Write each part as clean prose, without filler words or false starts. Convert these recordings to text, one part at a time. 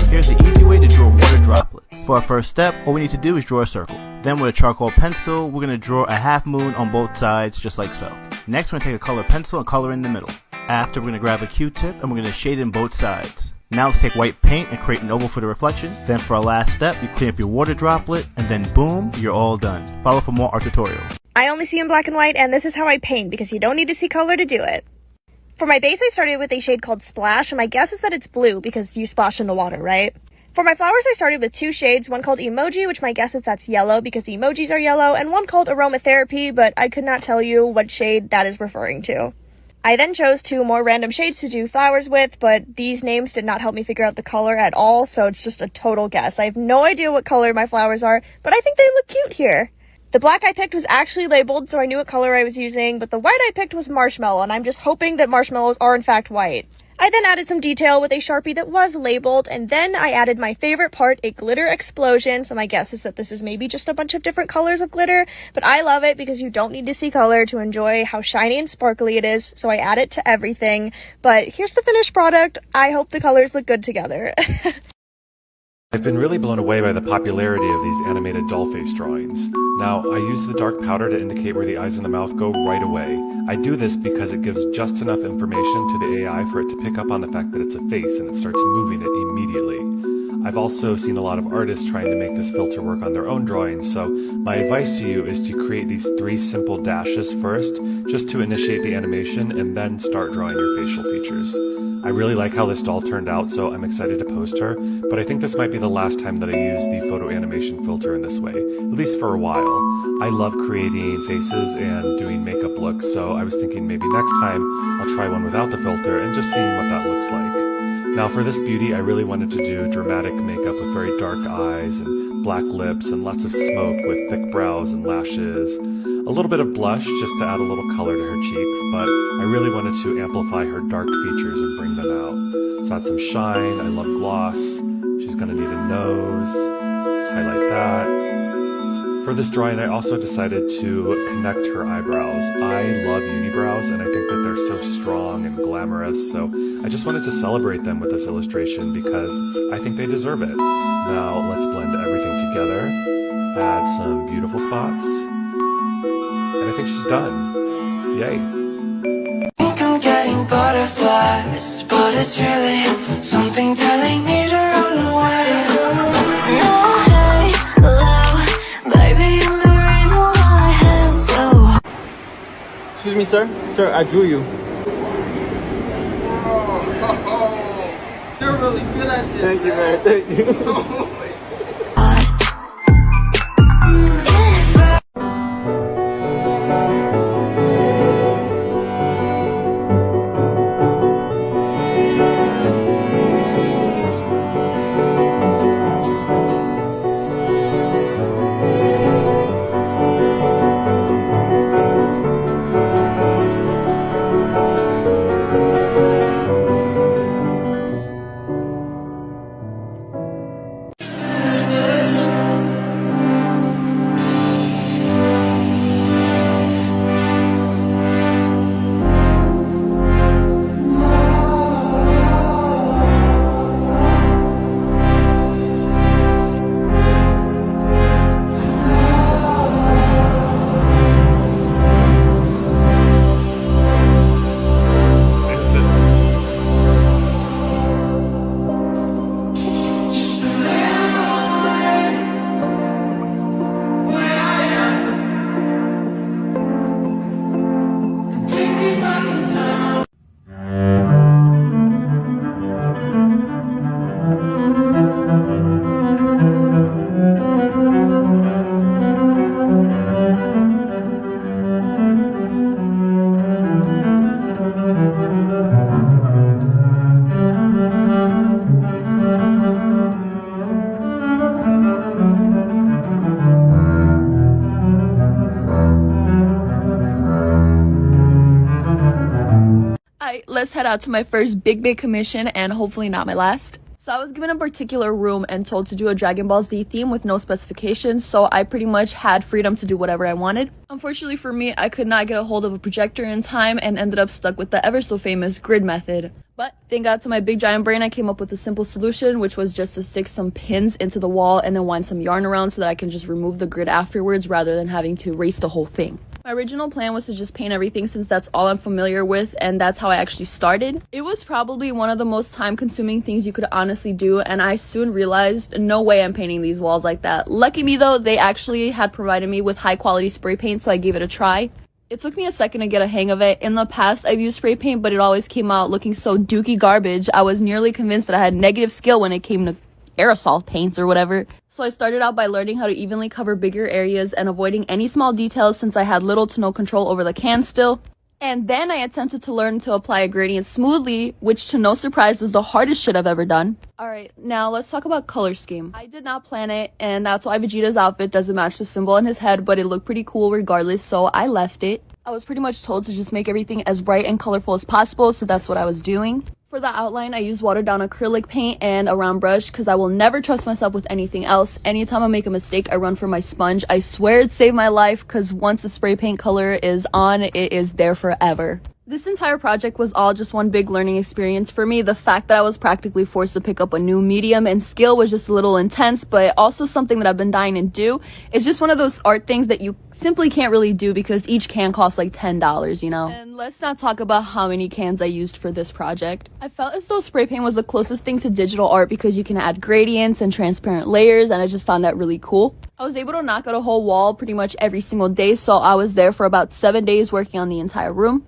Here's the easy way to draw water droplets. For our first step, all we need to do is draw a circle. Then with a charcoal pencil, we're going to draw a half moon on both sides, just like so. Next, we're going to take a colored pencil and color in the middle. After, we're going to grab a Q-tip and we're going to shade in both sides. Now let's take white paint and create an oval for the reflection. Then for our last step, you clean up your water droplet, and then boom, you're all done. Follow for more art tutorials. I only see in black and white, and this is how I paint, because you don't need to see color to do it. For my base, I started with a shade called Splash, and my guess is that it's blue, because you splash in the water, right? For my flowers, I started with two shades, one called Emoji, which my guess is that's yellow, because emojis are yellow, and one called Aromatherapy, but I could not tell you what shade that is referring to. I then chose two more random shades to do flowers with, but these names did not help me figure out the color at all, so it's just a total guess. I have no idea what color my flowers are, but I think they look cute here. The black I picked was actually labeled, so I knew what color I was using, but the white I picked was marshmallow, and I'm just hoping that marshmallows are in fact white. I then added some detail with a Sharpie that was labeled, and then I added my favorite part, a glitter explosion. So my guess is that this is maybe just a bunch of different colors of glitter, but I love it because you don't need to see color to enjoy how shiny and sparkly it is, so I add it to everything. But here's the finished product. I hope the colors look good together. I've been really blown away by the popularity of these animated doll face drawings. Now, I use the dark powder to indicate where the eyes and the mouth go right away. I do this because it gives just enough information to the AI for it to pick up on the fact that it's a face and it starts moving it immediately. I've also seen a lot of artists trying to make this filter work on their own drawings, so my advice to you is to create these 3 simple dashes first, just to initiate the animation, and then start drawing your facial features. I really like how this doll turned out, so I'm excited to post her, but I think this might be the last time that I use the photo animation filter in this way, at least for a while. I love creating faces and doing makeup looks, so I was thinking maybe next time I'll try one without the filter and just seeing what that looks like. Now for this beauty, I really wanted to do dramatic makeup with very dark eyes and black lips and lots of smoke with thick brows and lashes. A little bit of blush just to add a little color to her cheeks, but I really wanted to amplify her dark features and bring them out. So add some shine, I love gloss. She's gonna need a nose. Let's highlight that. For this drawing, I also decided to connect her eyebrows. I love unibrows, and I think that they're so strong and glamorous, so I just wanted to celebrate them with this illustration because I think they deserve it. Now, let's blend everything together, add some beautiful spots, and I think she's done. Yay. I think I'm getting butterflies, but it's really something telling me to run away. No, hey, hello, baby, I'm the reason why I held so. Excuse me, sir. Sir, I drew you. Oh, you're really good at this. Thank you, man. Thank you. Let's head out to my first big commission and hopefully not my last. So I was given a particular room and told to do a Dragon Ball Z theme with no specifications, so I pretty much had freedom to do whatever I wanted. Unfortunately for me, I could not get a hold of a projector in time and ended up stuck with the ever so famous grid method. But thank God to my big giant brain, I came up with a simple solution, which was just to stick some pins into the wall and then wind some yarn around so that I can just remove the grid afterwards rather than having to erase the whole thing. My original plan was to just paint everything since that's all I'm familiar with, and that's how I actually started. It was probably one of the most time-consuming things you could honestly do, and I soon realized no way I'm painting these walls like that. Lucky me though, they actually had provided me with high-quality spray paint, so I gave it a try. It took me a second to get a hang of it. In the past, I've used spray paint, but it always came out looking so dookie garbage. I was nearly convinced that I had negative skill when it came to aerosol paints or whatever. So I started out by learning how to evenly cover bigger areas and avoiding any small details since I had little to no control over the can still. And then I attempted to learn to apply a gradient smoothly, which to no surprise was the hardest shit I've ever done. Alright, now let's talk about color scheme. I did not plan it, and that's why Vegeta's outfit doesn't match the symbol on his head, but it looked pretty cool regardless, so I left it. I was pretty much told to just make everything as bright and colorful as possible, so that's what I was doing. For the outline, I used watered down acrylic paint and a round brush because I will never trust myself with anything else. Anytime I make a mistake, I run for my sponge. I swear it saved my life because once the spray paint color is on, it is there forever. This entire project was all just one big learning experience for me. The fact that I was practically forced to pick up a new medium and skill was just a little intense, but also something that I've been dying to do. It's just one of those art things that you simply can't really do because each can costs like $10, you know? And let's not talk about how many cans I used for this project. I felt as though spray paint was the closest thing to digital art because you can add gradients and transparent layers, and I just found that really cool. I was able to knock out a whole wall pretty much every single day, so I was there for about 7 days working on the entire room.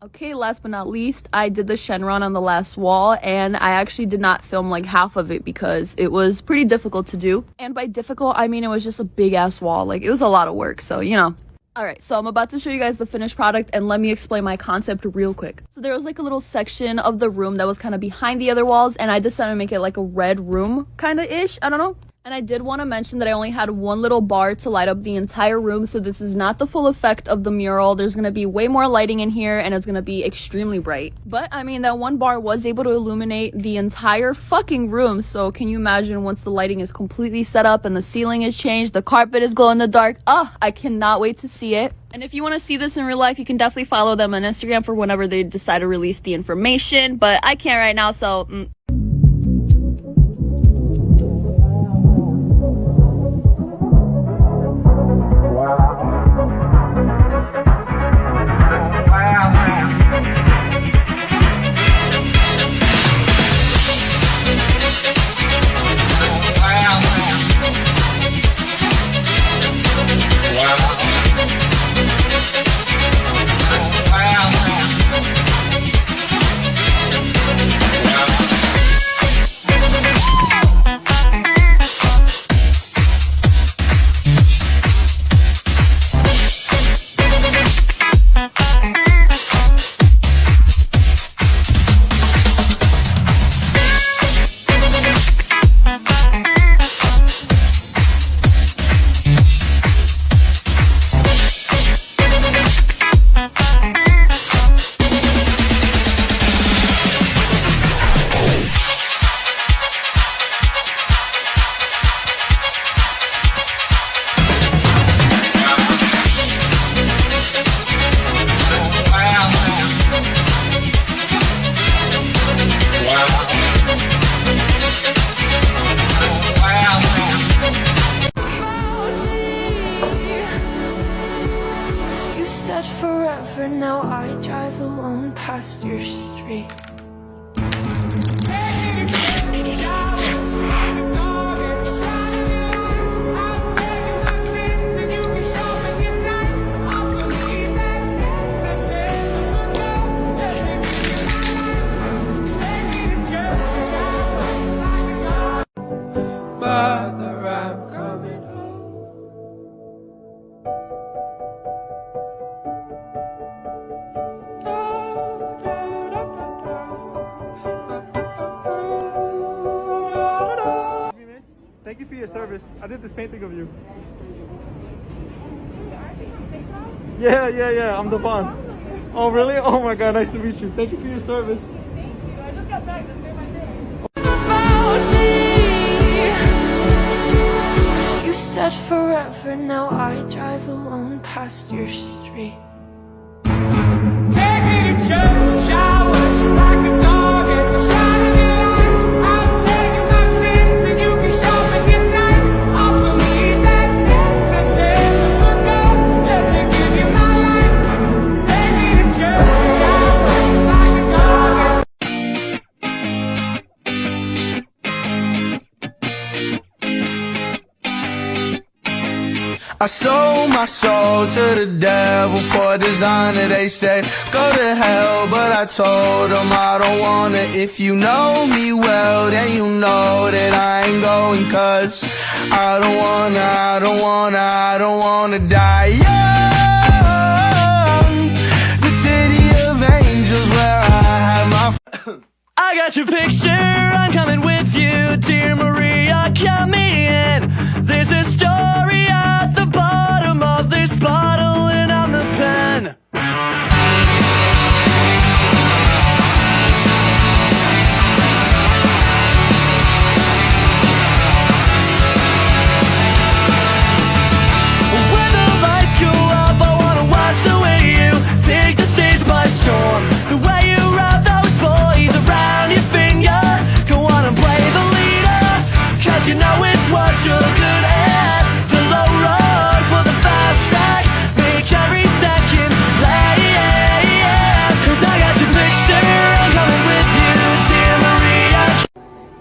Okay, last but not least, I did the Shenron on the last wall, and I actually did not film like half of it because it was pretty difficult to do. And by difficult, I mean it was just a big ass wall. Like, it was a lot of work, so you know. Alright, so I'm about to show you guys the finished product, and let me explain my concept real quick. So there was like a little section of the room that was kind of behind the other walls, and I decided to make it like a red room kind of ish, I don't know. And I did want to mention that I only had one little bar to light up the entire room, so this is not the full effect of the mural. There's going to be way more lighting in here, and it's going to be extremely bright. But, I mean, that one bar was able to illuminate the entire fucking room, so can you imagine once the lighting is completely set up and the ceiling is changed, the carpet is glow in the dark? I cannot wait to see it. And if you want to see this in real life, you can definitely follow them on Instagram for whenever they decide to release the information, but I can't right now, so... Forever now I drive alone past your street. Mother, I'm coming home. Thank you for your service. I did this painting of you. Yeah. I'm the Bond. Oh, really? Oh my God, nice to meet you. Thank you for your service. Thank you. I just got back. This made my day. You said said forever, now I drive alone past your street. Take me to church, I was like a dog at the shining lights. I'll tell you my sins and you can show me at night. I'll believe that there's never good. Let me give you my life. Take me to church, I was like a dog at I sold my soul to the devil for designer. They say go to hell, but I told them I don't wanna. If you know me well, then you know that I ain't going, cause I don't wanna die young. The city of angels where I have my I got your picture, I'm coming with you. Dear Maria, count me in. There's a story at the bottom of this bottle, and I'm the pen. When the lights go up, I wanna watch the way you take the stage by storm. The way you wrap those boys around your finger. Go on and play the leader, cause you know it's what you're good at. The low road for the fast track, make every second last. Cause I got your picture, I'm coming with you, dear Maria.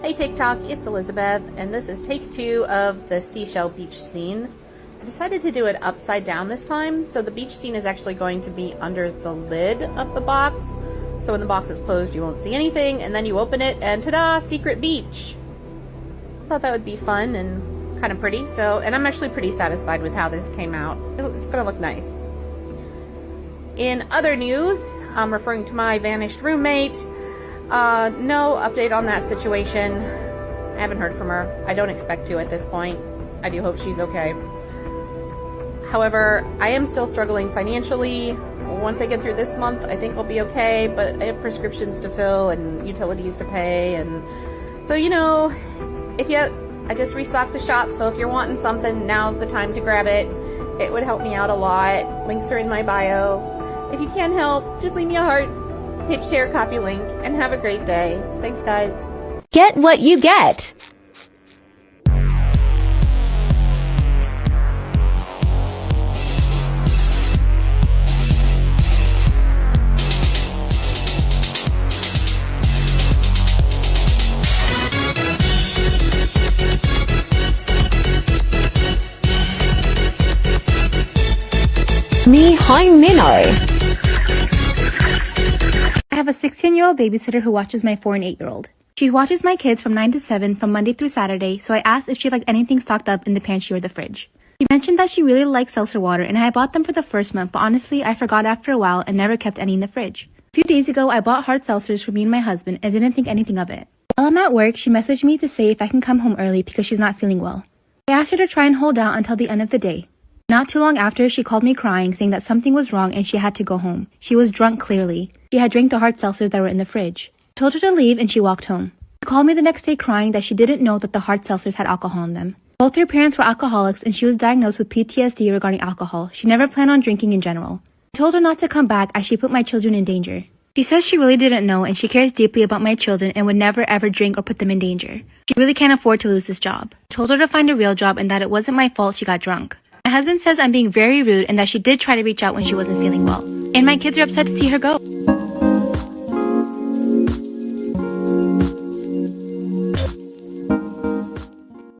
Hey TikTok, it's Elizabeth, and this is take 2 of the seashell beach scene. I decided to do it upside down this time, so the beach scene is actually going to be under the lid of the box. So when the box is closed, you won't see anything, and then you open it, and ta-da, secret beach. I thought that would be fun and kind of pretty, and I'm actually pretty satisfied with how this came out. It's gonna look nice. In other news, I'm referring to my vanished roommate. No update on that situation. I haven't heard from her. I don't expect to at this point. I do hope she's okay. However, I am still struggling financially. Once I get through this month, I think I'll be okay, but I have prescriptions to fill and utilities to pay, and so, you know, I just restocked the shop, so if you're wanting something, now's the time to grab it. It would help me out a lot. Links are in my bio. If you can't help, just leave me a heart, hit share, copy link, and have a great day. Thanks, guys. Get what you get. Me, hi Minnow. I have a 16-year-old babysitter who watches my 4 and 8-year-old. She watches my kids from 9 to 7 from Monday through Saturday, so I asked if she liked anything stocked up in the pantry or the fridge. She mentioned that she really likes seltzer water, and I had bought them for the first month, but honestly, I forgot after a while and never kept any in the fridge. A few days ago, I bought hard seltzers for me and my husband and didn't think anything of it. While I'm at work, she messaged me to say if I can come home early because she's not feeling well. I asked her to try and hold out until the end of the day. Not too long after, she called me crying, saying that something was wrong and she had to go home. She was drunk, clearly. She had drank the hard seltzers that were in the fridge. I told her to leave and she walked home. She called me the next day crying that she didn't know that the hard seltzers had alcohol in them. Both her parents were alcoholics and she was diagnosed with PTSD regarding alcohol. She never planned on drinking in general. I told her not to come back as she put my children in danger. She says she really didn't know and she cares deeply about my children and would never ever drink or put them in danger. She really can't afford to lose this job. I told her to find a real job and that it wasn't my fault she got drunk. My husband says I'm being very rude and that she did try to reach out when she wasn't feeling well. And my kids are upset to see her go.